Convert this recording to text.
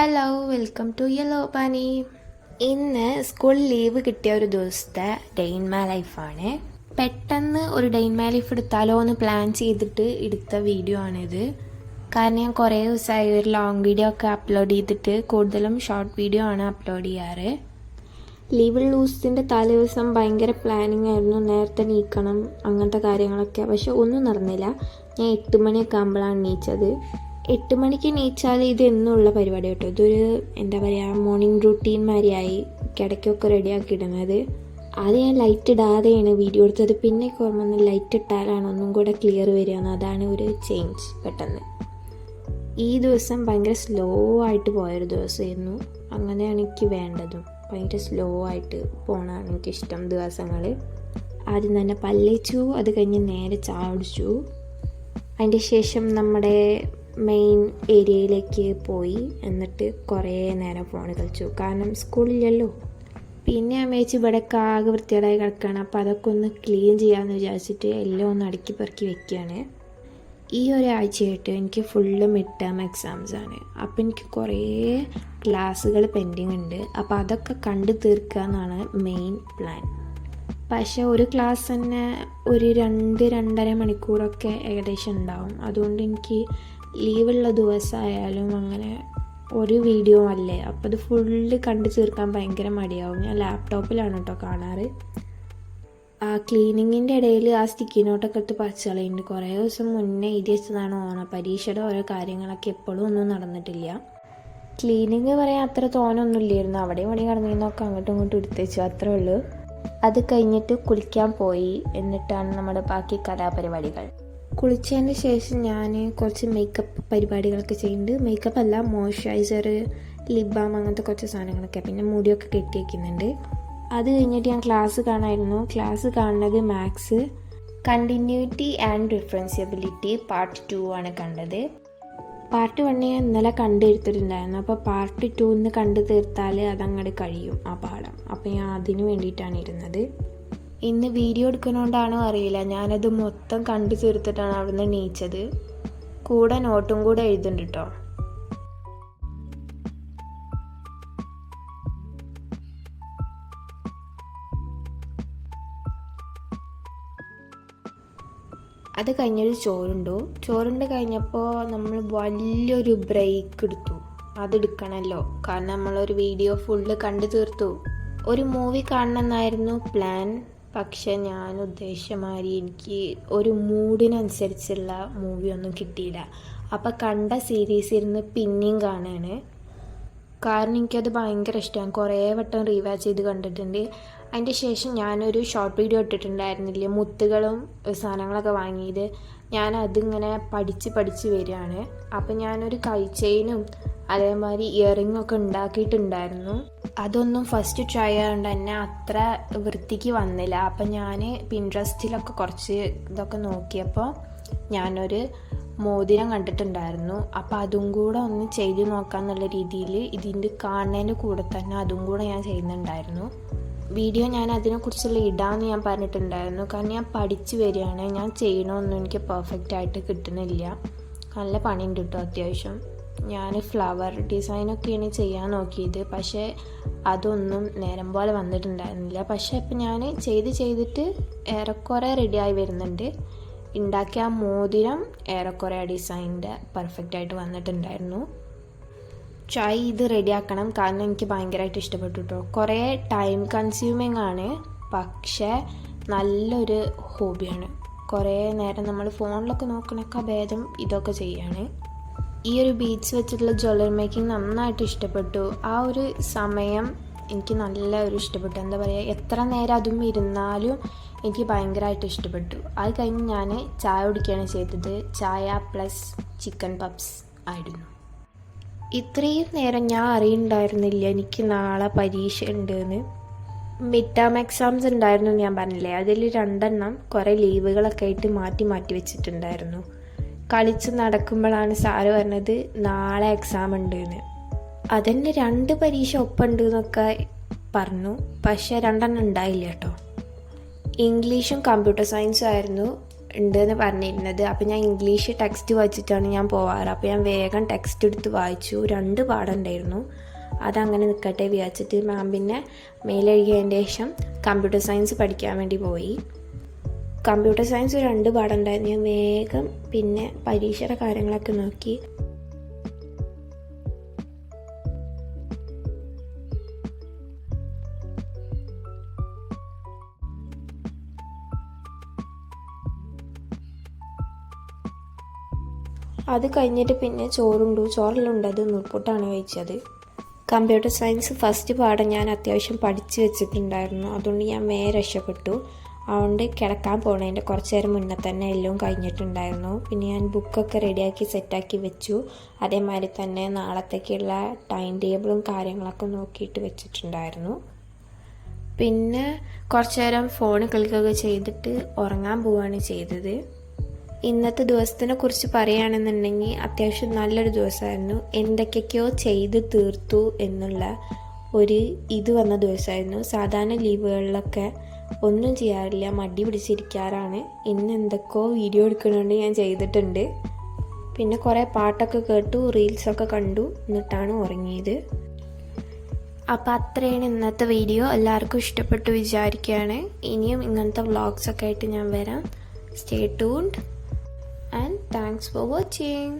Hello, welcome to yellow പനി. ഇന്ന് school leave കിട്ടിയ ഒരു ദിവസത്തെ ഡേ ഇൻ മൈ ലൈഫാണ്. പെട്ടെന്ന് ഒരു ഡേ ഇൻ മൈ ലൈഫ് എടുത്താലോ എന്ന് പ്ലാൻ ചെയ്തിട്ട് എടുത്ത വീഡിയോ ആണിത്. കാരണം ഞാൻ കുറേ ദിവസമായി ഒരു ലോങ് വീഡിയോ ഒക്കെ അപ്ലോഡ് ചെയ്തിട്ട് കൂടുതലും ഷോർട്ട് വീഡിയോ ആണ് അപ്ലോഡ് ചെയ്യാറ്. ലീവുള്ള ദിവസത്തിൻ്റെ തലേ ദിവസം ഭയങ്കര പ്ലാനിങ് ആയിരുന്നു, നേരത്തെ നീക്കണം അങ്ങനത്തെ കാര്യങ്ങളൊക്കെ. പക്ഷെ ഒന്നും നടന്നില്ല. ഞാൻ 8 മണിയൊക്കെ ആകുമ്പോഴാണ് നീച്ചത്. 8 മണിക്ക് നീച്ചാൽ ഇത് എന്നുള്ള പരിപാടി കേട്ടോ. ഇതൊരു എന്താ പറയുക, മോർണിംഗ് റൂട്ടീൻ മാതിരിയായി കിടക്കൊക്കെ റെഡിയാക്കി ഇടുന്നത്. അത് ഞാൻ ലൈറ്റ് ഇടാതെയാണ് വീഡിയോ എടുത്തത്. പിന്നെ ഓർമ്മ ലൈറ്റ് ഇട്ടാലാണ് ഒന്നും കൂടെ ക്ലിയർ വരികയെന്ന്. അതാണ് ഒരു ചേഞ്ച് പെട്ടെന്ന്. ഈ ദിവസം ഭയങ്കര സ്ലോ ആയിട്ട് പോയൊരു ദിവസമായിരുന്നു. അങ്ങനെയാണ് എനിക്ക് വേണ്ടതും. ഭയങ്കര സ്ലോ ആയിട്ട് പോകണമാണ് എനിക്കിഷ്ടം ദിവസങ്ങൾ. ആദ്യം തന്നെ പല്ലേച്ചു, അത് കഴിഞ്ഞ് നേരെ ചായ കുടിച്ചു. അതിൻ്റെ ശേഷം നമ്മുടെ മെയിൻ ഏരിയയിലേക്ക് പോയി. എന്നിട്ട് കുറേ നേരം ഫോൺ കളിച്ചു, കാരണം സ്കൂളില്ലല്ലോ. പിന്നെ അമ്മേച്ച് ഇവിടെയൊക്കെ ആകെ വൃത്തികേടായി കിടക്കുകയാണ്. അപ്പോൾ അതൊക്കെ ഒന്ന് ക്ലീൻ ചെയ്യാമെന്ന് വിചാരിച്ചിട്ട് എല്ലാം ഒന്ന് അടുക്കി പെറുക്കി വെക്കുകയാണ്. ഈ ഒരാഴ്ചയായിട്ട് എനിക്ക് ഫുള്ള് മിഡ് ടേം എക്സാംസ് ആണ്. അപ്പോൾ എനിക്ക് കുറേ ക്ലാസ്സുകൾ പെൻഡിങ് ഉണ്ട്. അപ്പോൾ അതൊക്കെ കണ്ടു തീർക്കുക എന്നാണ് മെയിൻ പ്ലാൻ. പക്ഷേ ഒരു ക്ലാസ് തന്നെ ഒരു 2-2.5 മണിക്കൂറൊക്കെ ഏകദേശം ഉണ്ടാവും. അതുകൊണ്ട് എനിക്ക് ലീവുള്ള ദിവസമായാലും അങ്ങനെ ഒരു വീഡിയോ അല്ലേ, അപ്പോൾ അത് ഫുള്ള് കണ്ടു തീർക്കാൻ ഭയങ്കര മടിയാവും. ഞാൻ ലാപ്ടോപ്പിലാണ് കേട്ടോ കാണാറ്. ആ ക്ലീനിങ്ങിൻ്റെ ഇടയിൽ ആ സ്റ്റിക്കി നോട്ടൊക്കെ എടുത്ത് പറിച്ച് കളയുന്നുണ്ട്. കുറേ ദിവസം മുന്നേ എഴുതി വെച്ചതാണ് ഓണം പരീക്ഷയുടെ ഓരോ കാര്യങ്ങളൊക്കെ. എപ്പോഴും ഒന്നും നടന്നിട്ടില്ല. ക്ലീനിങ് പറയാൻ അത്ര തോനൊന്നുമില്ലായിരുന്നു. അവിടെയും ഇവിടെ കടന്നിരുന്നൊക്കെ അങ്ങോട്ടും ഇങ്ങോട്ടും എടുത്ത് വെച്ചു, അത്രേ ഉള്ളൂ. അത് കഴിഞ്ഞിട്ട് കുളിക്കാൻ പോയി. എന്നിട്ടാണ് നമ്മുടെ ബാക്കി കലാപരിപാടികൾ. കുളിച്ചതിന് ശേഷം ഞാൻ കുറച്ച് മേക്കപ്പ് പരിപാടികളൊക്കെ ചെയ്യുന്നുണ്ട്. മേക്കപ്പ് അല്ല, മോയ്സ്ചറൈസർ, ലിപ് ബാം, അങ്ങനത്തെ കുറച്ച് സാധനങ്ങളൊക്കെ. പിന്നെ മുടിയൊക്കെ കെട്ടി വയ്ക്കുന്നുണ്ട്. അത് കഴിഞ്ഞിട്ട് ഞാൻ ക്ലാസ് കാണാമായിരുന്നു. ക്ലാസ് കാണുന്നത് maths continuity and differentiability part 2 ആണ് കണ്ടത്. പാർട്ട് 1 ഞാൻ ഇന്നലെ കണ്ടെടുത്തിട്ടുണ്ടായിരുന്നു. അപ്പോൾ പാർട്ട് 2 കണ്ടു തീർത്താൽ അതങ്ങോട്ട് കഴിയും ആ പാഠം. അപ്പോൾ ഞാൻ അതിന് വേണ്ടിയിട്ടാണ് ഇരുന്നത്. ഇന്ന് വീഡിയോ എടുക്കുന്നതുകൊണ്ടാണോ അറിയില്ല, ഞാനത് മൊത്തം കണ്ടു തീർത്തിട്ടാണ് അവിടുന്ന് എണീച്ചത്. കൂടെ നോട്ടും കൂടെ എഴുതുന്നുണ്ട് കേട്ടോ. അത് കഴിഞ്ഞൊരു ചോറുണ്ട് കഴിഞ്ഞപ്പോൾ നമ്മൾ വലിയൊരു ബ്രേക്ക് എടുത്തു. അതെടുക്കണമല്ലോ, കാരണം നമ്മളൊരു വീഡിയോ ഫുള്ള് കണ്ടു തീർത്തു. ഒരു മൂവി കാണണമെന്നായിരുന്നു പ്ലാൻ. പക്ഷെ ഞാൻ ഉദ്ദേശിച്ച മാതിരി എനിക്ക് ഒരു മൂഡിനനുസരിച്ചുള്ള മൂവിയൊന്നും കിട്ടിയില്ല. അപ്പോൾ കണ്ട സീരീസ് ഇരുന്ന് പിന്നെയും കാണുകയാണ്. കാരണം എനിക്കത് ഭയങ്കര ഇഷ്ടമാണ്. കുറേ വട്ടം റീവാച്ച് ചെയ്ത് കണ്ടിട്ടുണ്ട്. അതിൻ്റെ ശേഷം ഞാനൊരു ഷോർട്ട് വീഡിയോ ഇട്ടിട്ടുണ്ടായിരുന്നില്ലേ, മുത്തുകളും സാധനങ്ങളൊക്കെ വാങ്ങിയത്. ഞാൻ അതിങ്ങനെ പഠിച്ച് വരികയാണ്. അപ്പം ഞാനൊരു കൈച്ചെയിനും അതേമാതിരി ഇയറിങ്ങൊക്കെ ഉണ്ടാക്കിയിട്ടുണ്ടായിരുന്നു. അതൊന്നും ഫസ്റ്റ് ട്രൈ ആയതുകൊണ്ട് തന്നെ അത്ര വൃത്തിക്ക് വന്നില്ല. അപ്പം ഞാൻ പിൻട്രസ്റ്റിലൊക്കെ കുറച്ച് ഇതൊക്കെ നോക്കിയപ്പോൾ ഞാനൊരു മോതിരം കണ്ടിട്ടുണ്ടായിരുന്നു. അപ്പോൾ അതും കൂടെ ഒന്ന് ചെയ്ത് നോക്കാമെന്നുള്ള രീതിയിൽ ഇതിൻ്റെ കാണുന്നതിൻ്റെ കൂടെ തന്നെ അതും കൂടെ ഞാൻ ചെയ്യുന്നുണ്ടായിരുന്നു. വീഡിയോ ഞാൻ അതിനെക്കുറിച്ചുള്ള ഇടാമെന്ന് ഞാൻ പറഞ്ഞിട്ടുണ്ടായിരുന്നു. കാരണം ഞാൻ പഠിച്ച് വരികയാണ്. ഞാൻ ചെയ്യണമെന്നും എനിക്ക് പെർഫെക്റ്റ് ആയിട്ട് കിട്ടുന്നില്ല. നല്ല പണിയുണ്ട് കേട്ടോ അത്യാവശ്യം. ഞാൻ ഫ്ലവർ ഡിസൈനൊക്കെയാണ് ചെയ്യാൻ നോക്കിയത്. പക്ഷേ അതൊന്നും നേരം പോലെ വന്നിട്ടുണ്ടായിരുന്നില്ല. പക്ഷേ ഇപ്പം ഞാൻ ചെയ്തിട്ട് ഏറെക്കുറെ റെഡിയായി വരുന്നുണ്ട്. ഉണ്ടാക്കിയ ആ മോതിരം ഏറെക്കുറെ ഡിസൈനിൻ്റെ പെർഫെക്റ്റായിട്ട് വന്നിട്ടുണ്ടായിരുന്നു. ട്രൈ ചെയ്ത് റെഡിയാക്കണം, കാരണം എനിക്ക് ഭയങ്കരമായിട്ട് ഇഷ്ടപ്പെട്ടു കേട്ടോ. കുറേ ടൈം കൺസ്യൂമിങ് ആണ്, പക്ഷേ നല്ലൊരു ഹോബിയാണ്. കുറേ നേരം നമ്മൾ ഫോണിലൊക്കെ നോക്കണൊക്കെ ഭേദം ഇതൊക്കെ ചെയ്യാണ്. ഈ ഒരു ബീഡ്സ് വെച്ചിട്ടുള്ള ജ്വല്ലറി മേക്കിംഗ് നന്നായിട്ട് ഇഷ്ടപ്പെട്ടു. ആ ഒരു സമയം എനിക്ക് നല്ല ഒരു ഇഷ്ടപ്പെട്ടു. എന്താ പറയുക, എത്ര നേരം അതും ഇരുന്നാലും എനിക്ക് ഭയങ്കരമായിട്ട് ഇഷ്ടപ്പെട്ടു. അത് കഴിഞ്ഞ് ഞാൻ ചായ കുടിക്കുകയാണ് ചെയ്തത്. ചായ പ്ലസ് ചിക്കൻ പപ്സ് ആയിരുന്നു. ഇത്രയും നേരം ഞാൻ അറിയുന്നുണ്ടായിരുന്നില്ല എനിക്ക് നാളെ പരീക്ഷ ഉണ്ടെന്ന്. മിഡ് ടേം എക്സാംസ് ഉണ്ടായിരുന്നു ഞാൻ പറഞ്ഞില്ലേ, അതിൽ 2 കുറേ ലീവുകളൊക്കെ ആയിട്ട് മാറ്റി വെച്ചിട്ടുണ്ടായിരുന്നു. കളിച്ച് നടക്കുമ്പോഴാണ് സാറ് പറഞ്ഞത് നാളെ എക്സാം ഉണ്ടെന്ന്. അതെന്നെ 2 പരീക്ഷ ഒപ്പമുണ്ട് എന്നൊക്കെ പറഞ്ഞു. പക്ഷേ 2 ഉണ്ടായില്ല കേട്ടോ. ഇംഗ്ലീഷും കമ്പ്യൂട്ടർ സയൻസും ആയിരുന്നു ഉണ്ടെന്ന് പറഞ്ഞിരുന്നത്. അപ്പോൾ ഞാൻ ഇംഗ്ലീഷ് ടെക്സ്റ്റ് വായിച്ചിട്ടാണ് ഞാൻ പോവാറ്. അപ്പോൾ ഞാൻ വേഗം ടെക്സ്റ്റ് എടുത്ത് വായിച്ചു. 2 പാഠം ഉണ്ടായിരുന്നു. അതങ്ങനെ നിൽക്കട്ടെ വിചാരിച്ചിട്ട് മാം പിന്നെ മേലെഴുകിയതിൻ്റെ ശേഷം കമ്പ്യൂട്ടർ സയൻസ് പഠിക്കാൻ വേണ്ടി പോയി. കമ്പ്യൂട്ടർ സയൻസ് 2 പാഠം ഉണ്ടായിരുന്നു. ഞാൻ വേഗം പിന്നെ പരീക്ഷയുടെ കാര്യങ്ങളൊക്കെ നോക്കി. അത് കഴിഞ്ഞിട്ട് പിന്നെ ചോറിലുണ്ടത് നൂൽപുട്ടാണ് കഴിച്ചത്. കമ്പ്യൂട്ടർ സയൻസ് ഫസ്റ്റ് പാഠം ഞാൻ അത്യാവശ്യം പഠിച്ച് വെച്ചിട്ടുണ്ടായിരുന്നു. അതുകൊണ്ട് ഞാൻ രക്ഷപ്പെട്ടു. അതുകൊണ്ട് കിടക്കാൻ പോണതിൻ്റെ കുറച്ച് നേരം മുന്നേ തന്നെ എല്ലാം കഴിഞ്ഞിട്ടുണ്ടായിരുന്നു. പിന്നെ ഞാൻ ബുക്കൊക്കെ റെഡിയാക്കി സെറ്റാക്കി വെച്ചു. അതേമാതിരി തന്നെ നാളത്തേക്കുള്ള ടൈം ടേബിളും കാര്യങ്ങളൊക്കെ നോക്കിയിട്ട് വെച്ചിട്ടുണ്ടായിരുന്നു. പിന്നെ കുറച്ച് നേരം ഫോൺ കളിക്കുകയൊക്കെ ചെയ്തിട്ട് ഉറങ്ങാൻ പോവുകയാണ് ചെയ്തത്. ഇന്നത്തെ ദിവസത്തിനെ കുറിച്ച് പറയുകയാണെന്നുണ്ടെങ്കിൽ അത്യാവശ്യം നല്ലൊരു ദിവസമായിരുന്നു. എന്തൊക്കെയൊക്കെയോ ചെയ്ത് തീർത്തു എന്നുള്ള ഒരു വന്ന ദിവസമായിരുന്നു. സാധാരണ ലീവുകളിലൊക്കെ ഒന്നും ചെയ്യാറില്ല, മടി പിടിച്ചിരിക്കാറാണ്. ഇന്ന് എന്തൊക്കെയോ വീഡിയോ എടുക്കുന്നുണ്ട്, ഞാൻ ചെയ്തിട്ടുണ്ട്. പിന്നെ കുറേ പാട്ടൊക്കെ കേട്ടു, റീൽസൊക്കെ കണ്ടു, എന്നിട്ടാണ് ഉറങ്ങിയത്. അപ്പോൾ അത്രയാണ് ഇന്നത്തെ വീഡിയോ. എല്ലാവർക്കും ഇഷ്ടപ്പെട്ടു വിചാരിക്കുകയാണ്. ഇനിയും ഇങ്ങനത്തെ വ്ളോഗ്സൊക്കെ ആയിട്ട് ഞാൻ വരാം. Stay tuned and thanks for watching.